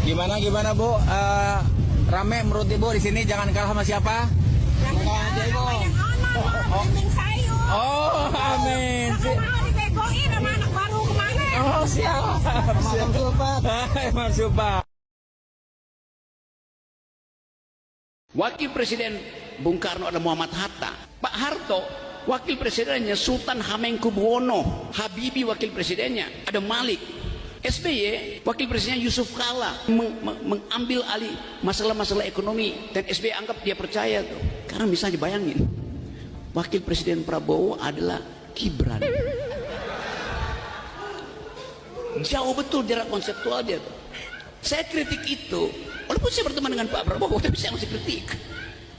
Gimana Bu? Rame menurut Ibu di sini, jangan kalah sama siapa? Jangan kalah sama yang anak, bimbing sayur. Oh, amin. Mau dibegoin sama anak baru kemana? Oh, siap. Emang super. Wakil Presiden Bung Karno adalah Muhammad Hatta. Pak Harto, wakil presidennya Sultan Hamengkubuwono. Habibie wakil presidennya, ada Malik. SBY, wakil presidennya Yusuf Kala mengambil alih masalah-masalah ekonomi, dan SBY anggap dia percaya tuh. Karena misalnya bayangin, wakil presiden Prabowo adalah Gibran. Jauh betul jarak konseptual dia tuh. Saya kritik itu, walaupun saya berteman dengan Pak Prabowo, tapi saya masih kritik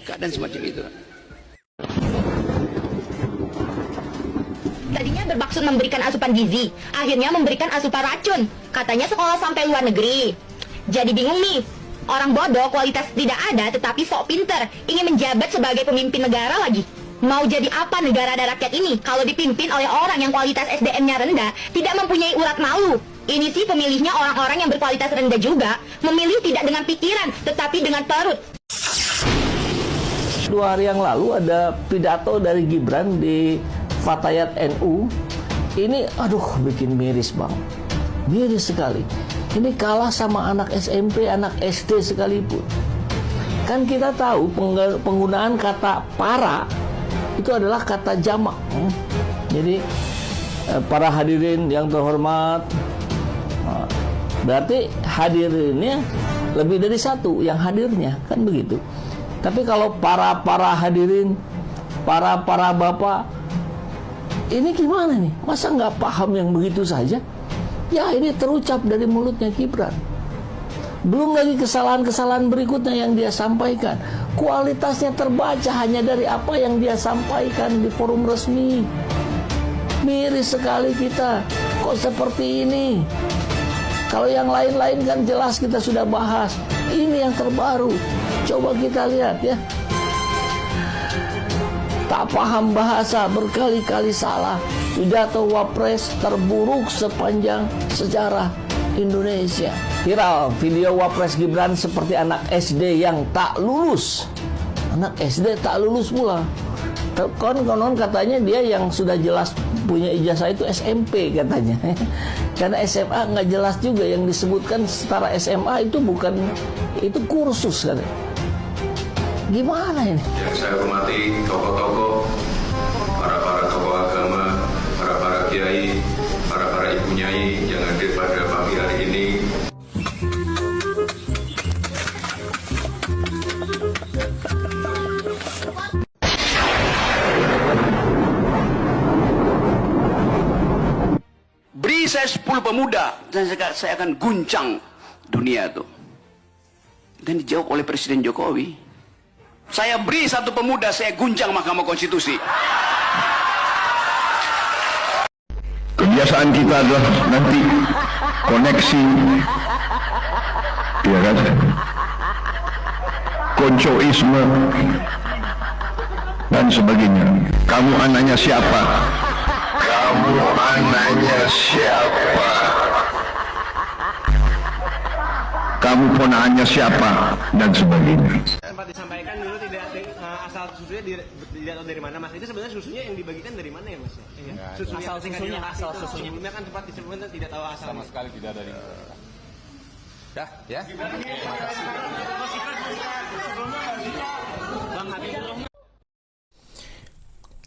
keadaan semacam itu. Tadinya bermaksud memberikan asupan gizi, akhirnya memberikan asupan racun. Katanya sekolah sampai luar negeri. Jadi bingung nih, orang bodoh kualitas tidak ada tetapi sok pinter, ingin menjabat sebagai pemimpin negara lagi. Mau jadi apa negara ada rakyat ini kalau dipimpin oleh orang yang kualitas SDM-nya rendah, tidak mempunyai urat malu? Ini sih pemilihnya orang-orang yang berkualitas rendah juga, memilih tidak dengan pikiran tetapi dengan perut. 2 hari yang lalu ada pidato dari Gibran di Fatayat NU. Ini aduh bikin miris bang, miris sekali. Ini kalah sama anak SMP, anak SD sekalipun. Kan kita tahu penggunaan kata para itu adalah kata jamak. Jadi para hadirin yang terhormat, berarti hadirinnya lebih dari satu yang hadirnya, kan begitu. Tapi kalau para hadirin, para bapak, ini gimana nih? Masa nggak paham yang begitu saja? Ya ini terucap dari mulutnya Gibran. Belum lagi kesalahan-kesalahan berikutnya yang dia sampaikan. Kualitasnya terbaca hanya dari apa yang dia sampaikan di forum resmi. Miris sekali kita. Kok seperti ini? Kalau yang lain-lain kan jelas kita sudah bahas. Ini yang terbaru. Coba kita lihat ya. Tak paham bahasa, berkali-kali salah. Pidato Wapres terburuk sepanjang sejarah Indonesia. Viral video Wapres Gibran seperti anak SD yang tak lulus. Anak SD tak lulus pula. Konon katanya dia yang sudah jelas punya ijazah itu SMP katanya. Karena SMA nggak jelas juga, yang disebutkan setara SMA itu bukan, itu kursus katanya. Gimana ini? Yang saya hormati tokoh-tokoh, para tokoh agama, para kiai, para ibu nyai yang hadir pada pagi hari ini. Beri saya 10 pemuda dan saya akan guncang dunia itu. Dan dijawab oleh Presiden Jokowi, saya beri 1 pemuda, saya guncang Mahkamah Konstitusi. Kebiasaan kita adalah nanti koneksi, ya kan, koncoisme dan sebagainya. Kamu anaknya siapa? Kamu anaknya siapa? Kamu ponakannya siapa? Dan sebagainya. Sempat disampaikan dulu tidak asal susunya tidak tahu dari mana mas. Itu sebenarnya susunya yang dibagikan dari mana ya mas? Iya. Asal susunya. Sebelumnya kan sempat disebutkan tidak tahu asal. Sama sekali tidak dari. Dah, ya.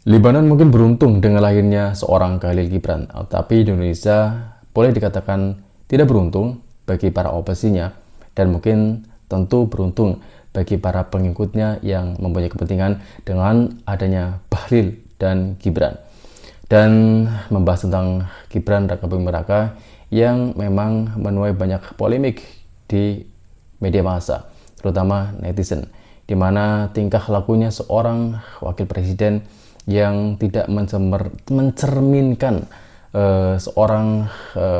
Libanon mungkin beruntung dengan lahirnya seorang Khalil Gibran, tapi Indonesia boleh dikatakan tidak beruntung bagi para oposisinya, dan mungkin tentu beruntung bagi para pengikutnya yang mempunyai kepentingan dengan adanya Bahlil dan Gibran. Dan membahas tentang Gibran Raka Buming Raka yang memang menuai banyak polemik di media massa, terutama netizen, di mana tingkah lakunya seorang wakil presiden yang tidak mencerminkan seorang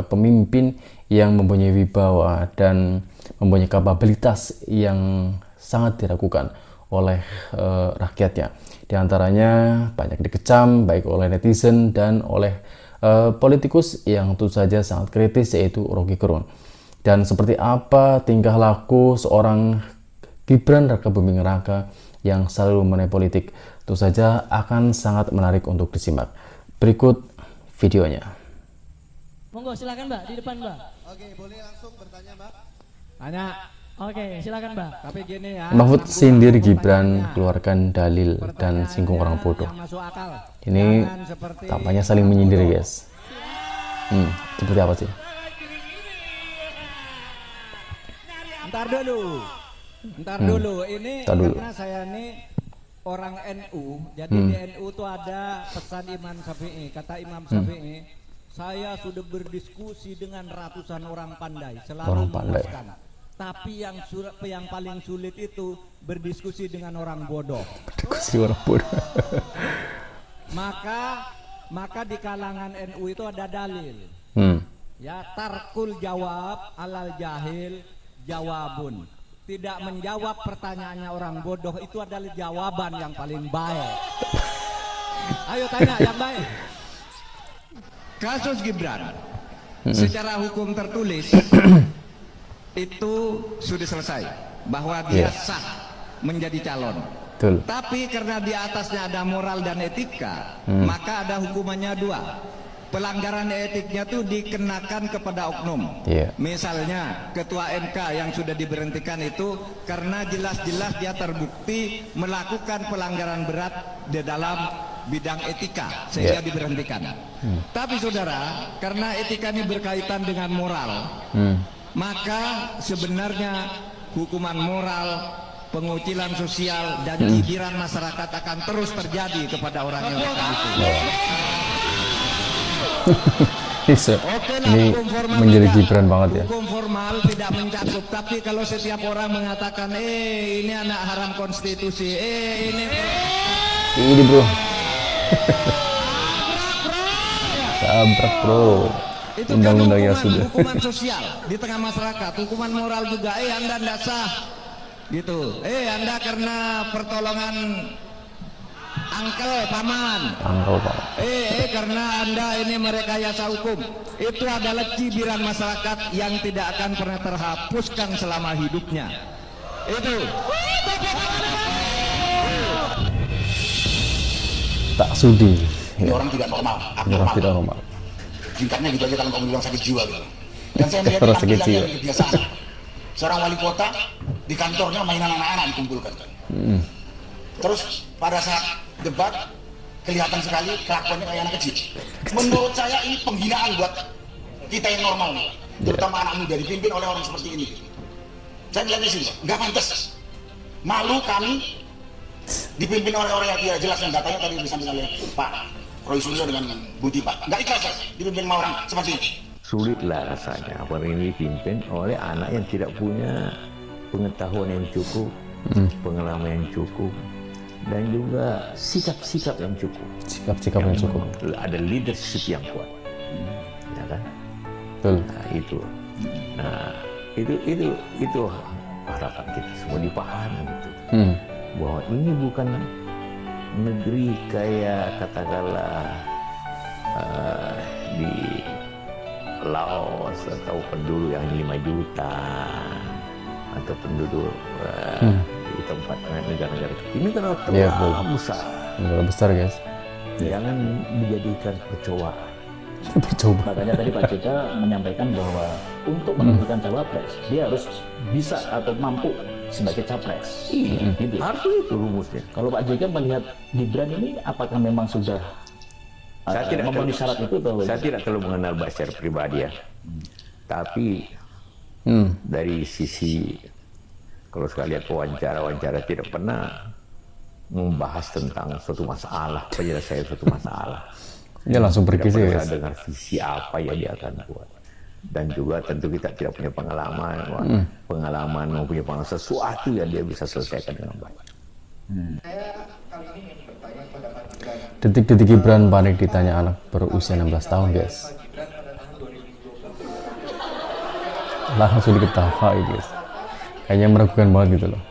pemimpin yang mempunyai wibawa dan mempunyai kapabilitas yang sangat diragukan oleh rakyatnya. Di antaranya banyak dikecam baik oleh netizen dan oleh politikus yang tentu saja sangat kritis, yaitu Rocky Gerung. Dan seperti apa tingkah laku seorang Gibran Rakabuming Raka yang selalu mengenai politik, tentu saja akan sangat menarik untuk disimak. Berikut videonya. Monggo silakan Mbak, di depan Mbak. Oke, boleh langsung bertanya Mbak? Tanya. Oke, silakan Mbak. Tapi gini ya. Mahfud sindir Gibran keluarkan dalil dan singgung orang bodoh. Ini tampaknya saling menyindir guys. Seperti apa sih? Ntar dulu. Ini karena saya ini orang NU. Jadi di NU tuh ada pesan Imam Syafi'i. Kata Imam Syafi'i, saya sudah berdiskusi dengan ratusan orang pandai, selalu memuaskan. Tapi yang paling sulit itu berdiskusi dengan orang bodoh. Berdiskusi orang bodoh. Maka di kalangan NU itu ada dalil. Ya, tarkul jawab alal jahil jawabun. Tidak menjawab pertanyaannya orang bodoh itu adalah jawaban yang paling baik. Ayo tanya yang baik. Kasus Gibran secara hukum tertulis itu sudah selesai bahwa dia sah menjadi calon. Betul. Tapi karena di atasnya ada moral dan etika, maka ada hukumannya dua. Pelanggaran etiknya tuh dikenakan kepada oknum. Misalnya ketua MK yang sudah diberhentikan itu karena jelas-jelas dia terbukti melakukan pelanggaran berat di dalam bidang etika sehingga diberhentikan. Tapi saudara, karena etika ini berkaitan dengan moral, maka sebenarnya hukuman moral, pengucilan sosial dan cibiran masyarakat akan terus terjadi kepada orang yang melakukan itu. Ini menjadi Gibran banget ya. Hukum formal tidak mencakup, tapi kalau setiap orang mengatakan ini anak haram konstitusi, ini bro. Tabrak bro. Undang-undangnya sudah. Hukuman sosial di tengah masyarakat, hukuman moral juga. Anda tidak sah, gitu. Anda karena pertolongan angkel paman. Karena Anda ini merekayasa hukum. Itu adalah cibiran masyarakat yang tidak akan pernah terhapuskan selama hidupnya. Itu. Tak sudi. Ini orang tidak normal. Orang tidak normal. Singkatnya gitu aja kalau kamu bilang sakit jiwa gitu. Dan saya melihat tampilan yang kebiasaan. Seorang wali kota di kantornya mainan anak-anak dikumpulkan. Terus pada saat debat kelihatan sekali kelakuannya kayak anak kecil. Menurut saya ini penghinaan buat kita yang normal, terutama anak muda dipimpin oleh orang seperti ini. Saya bilang di sini, nggak pantas. Malu kami dipimpin oleh orang yang tidak jelas yang datanya tadi disampaikan oleh Pak Roy Suryo dengan Budi Pak. Nggak ikhlas dipimpin sama orang seperti ini. Sulitlah rasanya apa ini dipimpin oleh anak yang tidak punya pengetahuan yang cukup, pengalaman yang cukup, dan juga sikap-sikap yang cukup. Sikap-sikap yang cukup. Ada leadership yang kuat, ya kan? Betul. Nah itu, itu harapan kita semua dipahami gitu. Bahwa ini bukan negeri kayak katakanlah di Laos atau penduduk yang 5 juta atau penduduk di tempat negara-negara ini terlalu besar. Negara besar guys. Jangan dijadikan percobaan. Makanya tadi Pak JK menyampaikan bahwa untuk menentukan cawapres dia harus bisa atau mampu sebagai capres. Iya, gitu. Harus itu rumusnya. Kalau Pak JK melihat Gibran ini apakah memang sudah saya tidak memenuhi syarat itu atau saya tidak terlalu mengenal Pak secara pribadi ya. Tapi dari sisi kalau sekali lihat wawancara tidak pernah membahas tentang suatu masalah, penyelesaian suatu masalah. Dia langsung pergi sih guys. Dengan visi apa yang dia akan buat. Dan juga tentu kita tidak punya pengalaman, mempunyai pengalaman sesuatu yang dia bisa selesaikan dengan baik. Detik-detik Gibran panik ditanya anak berusia 16 tahun guys. Langsung diketahui guys. Kayaknya meragukan banget gitu loh.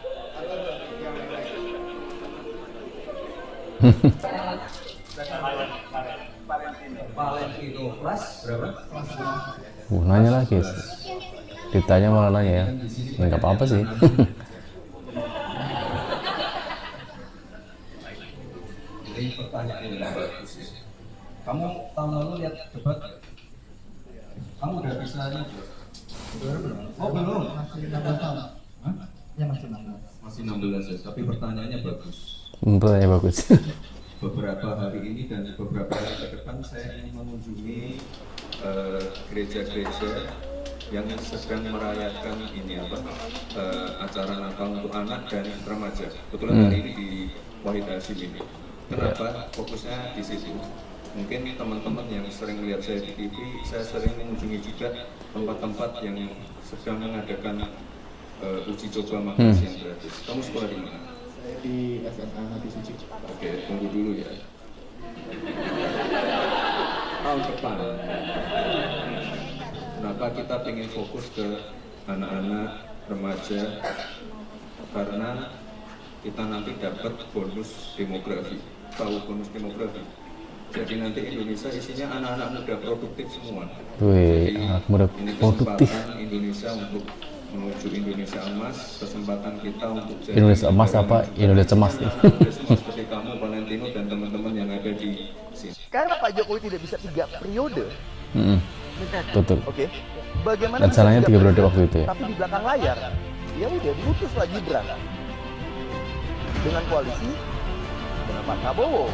Valentino kelas berapa? Nanya lagi sih. Ditanya malah nanya ya. Nggak apa-apa sih. Jadi pertanyaan yang bagus ya. Kamu tahun lalu lihat debat? Kamu udah bisa lihat? Oh belum? Masih 16 tahun. Hah? Ya masih 16. Masih 16 ya, tapi pertanyaannya bagus. Pertanyaan bagus. Beberapa hari ini dan beberapa hari ke depan saya ingin mengunjungi gereja-gereja yang sedang merayakan ini acara Natal untuk anak dan remaja. Kebetulan hari ini di Wahid Hasyim ini. Kenapa fokusnya di situ? Mungkin teman-teman yang sering melihat saya di TV, saya sering mengunjungi juga tempat-tempat yang sedang mengadakan uji coba makan siang gratis. Kamu sekolah di mana? Saya di SMA Hati Suci. Oke, tunggu dulu ya. Tahun depan. Kenapa kita pengen fokus ke anak-anak remaja? Karena kita nanti dapat bonus demografi. Tahu bonus demografi? Jadi nanti Indonesia isinya anak-anak muda produktif semua. Wih, anak muda produktif. Kesempatan Indonesia untuk menuju Indonesia emas, kesempatan kita untuk jadi Indonesia emas apa? Indonesia cemas nih. Seperti kamu, Valentino dan teman-teman yang ada di sini. Karena Pak Jokowi tidak bisa 3 periode. Betul. Oke. Bagaimana? Dan salahnya 3 periode waktu itu ya. Tapi di belakang layar, ya udah diutuslah Gibran dengan koalisi dengan Pak Prabowo.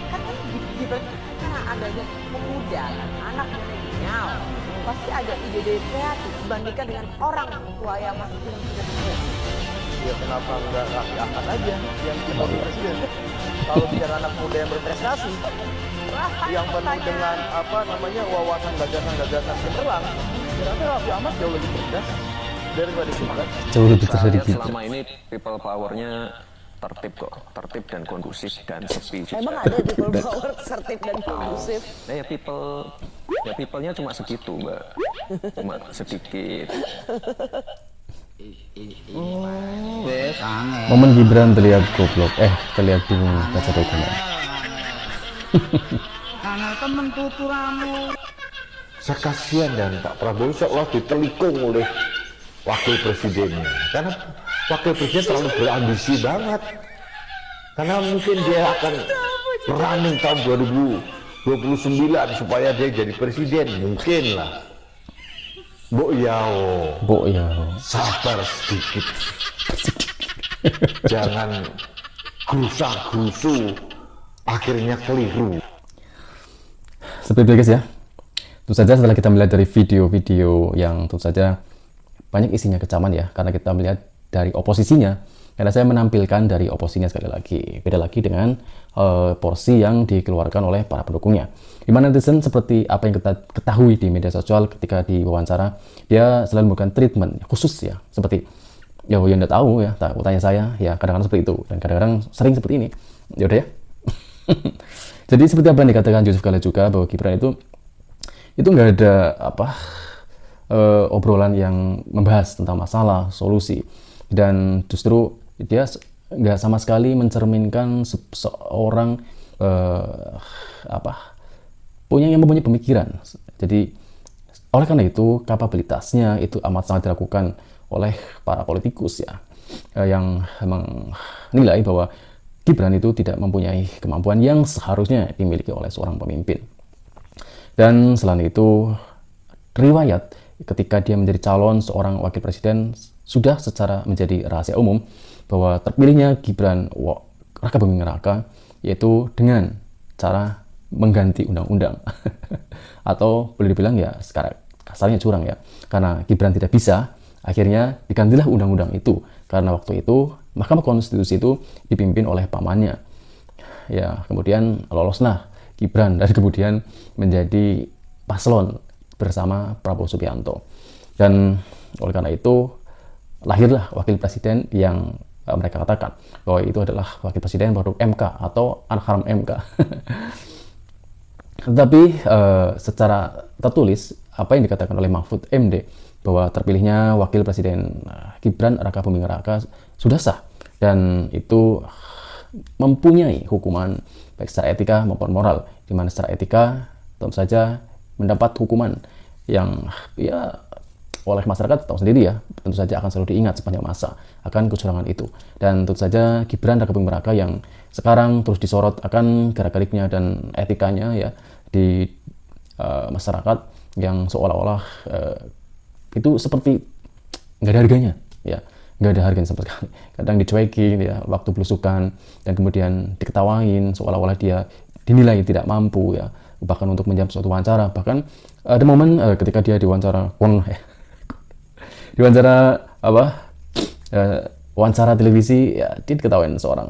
Karena Gibran karena adanya pemuda, anak milenial, pasti ada ide-ide kreatif dibandingkan dengan orang tua yang masih sudah tua. Ya kenapa nggak Raffi Ahmad aja yang jadi presiden? Kalau bicara anak muda yang berprestasi, yang penuh dengan wawasan gagasan cemerlang, kira-kira Raffi Ahmad jauh lebih cerdas daripada Gibran. Jauh lebih cerdas dari Gibran. Selama ini people powernya tertib kok, tertib dan kondusif dan sepi. Emang ada people power tertib dan kondusif? Nah ya people-nya cuma segitu mbak, cuma sedikit. Momen Gibran terlihat goblok, terlihat bingung baca dokumen. Karena temen tuturamu. Saya kasihan dan Pak Prabowo seolah ditelikung oleh wakil presidennya, karena wakil presiden terlalu berambisi banget, karena mungkin dia akan running tahun 2029 supaya dia jadi presiden, mungkin lah. Mbok Yao, sabar sedikit, jangan gerusa-gerusu, akhirnya keliru. Seperti itu guys ya. Tentu saja setelah kita melihat dari video-video yang tentu saja banyak isinya kecaman ya, karena kita melihat dari oposisinya, karena saya menampilkan dari oposisinya sekali lagi, beda lagi dengan porsi yang dikeluarkan oleh para pendukungnya. Di mana netizen seperti apa yang kita ketahui di media sosial ketika diwawancara, dia selalu memberikan treatment khusus ya, seperti ya yang udah tahu ya, tanya saya ya, kadang-kadang seperti itu dan kadang-kadang sering seperti ini. Ya udah ya. Jadi seperti apa yang dikatakan Yusuf Kala juga, bahwa Gibran itu nggak ada obrolan yang membahas tentang masalah, solusi, dan justru dia nggak sama sekali mencerminkan seorang mempunyai pemikiran. Jadi oleh karena itu kapabilitasnya itu amat sangat dilakukan oleh para politikus ya, yang menilai bahwa Gibran itu tidak mempunyai kemampuan yang seharusnya dimiliki oleh seorang pemimpin. Dan selain itu, riwayat ketika dia menjadi calon seorang wakil presiden sudah secara menjadi rahasia umum bahwa terpilihnya Gibran Raka Buming Raka yaitu dengan cara mengganti undang-undang. Atau boleh dibilang ya sekarang kasarnya curang ya, karena Gibran tidak bisa, akhirnya digantilah undang-undang itu, karena waktu itu Mahkamah Konstitusi itu dipimpin oleh pamannya ya, kemudian loloslah Gibran dan kemudian menjadi paslon bersama Prabowo Subianto, dan oleh karena itu lahirlah wakil presiden yang mereka katakan bahwa itu adalah wakil presiden produk MK atau anak haram MK. Tetapi secara tertulis apa yang dikatakan oleh Mahfud MD bahwa terpilihnya wakil presiden Gibran Raka Buming Raka sudah sah, dan itu mempunyai hukuman baik secara etika maupun moral, di mana secara etika tentu saja mendapat hukuman yang ya oleh masyarakat tahu sendiri ya, tentu saja akan selalu diingat sepanjang masa akan kecurangan itu. Dan tentu saja Gibran Raka Buming Raka yang sekarang terus disorot akan gerak-geriknya dan etikanya ya di masyarakat yang seolah-olah itu seperti nggak ada harganya ya, nggak ada harganya sama sekali. Kadang dicuekin ya waktu belusukan dan kemudian diketawain seolah-olah dia dinilai tidak mampu ya, bahkan untuk menjawab suatu wawancara. Bahkan ada momen ketika dia diwawancara wawancara televisi ya, dia diketawain seorang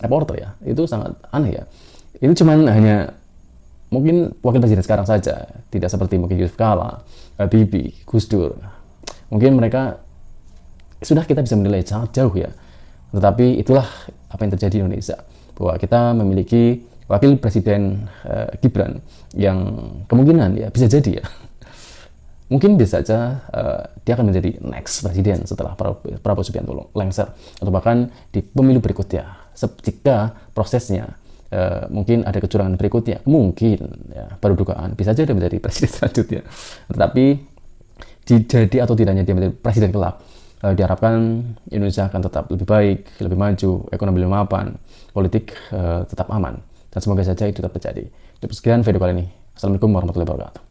reporter ya. Itu sangat aneh ya. Itu cuman hanya mungkin wakil presiden sekarang saja, tidak seperti mungkin Yusuf Kala, Habibie, Gus Dur. Mungkin mereka sudah kita bisa menilai sangat jauh ya. Tetapi itulah apa yang terjadi di Indonesia, bahwa kita memiliki wakil presiden Gibran yang kemungkinan ya bisa jadi ya mungkin bisa saja dia akan menjadi next presiden setelah Prabowo Subianto lengser, atau bahkan di pemilu berikutnya jika prosesnya mungkin ada kecurangan berikutnya, mungkin ya, baru dugaan bisa saja dia menjadi presiden selanjutnya. Tetapi jadi atau tidaknya dia menjadi presiden kelak, diharapkan Indonesia akan tetap lebih baik, lebih maju, ekonomi lebih mapan, politik tetap aman. Dan semoga saja itu tetap terjadi. Cukup sekian video kali ini. Assalamualaikum warahmatullahi wabarakatuh.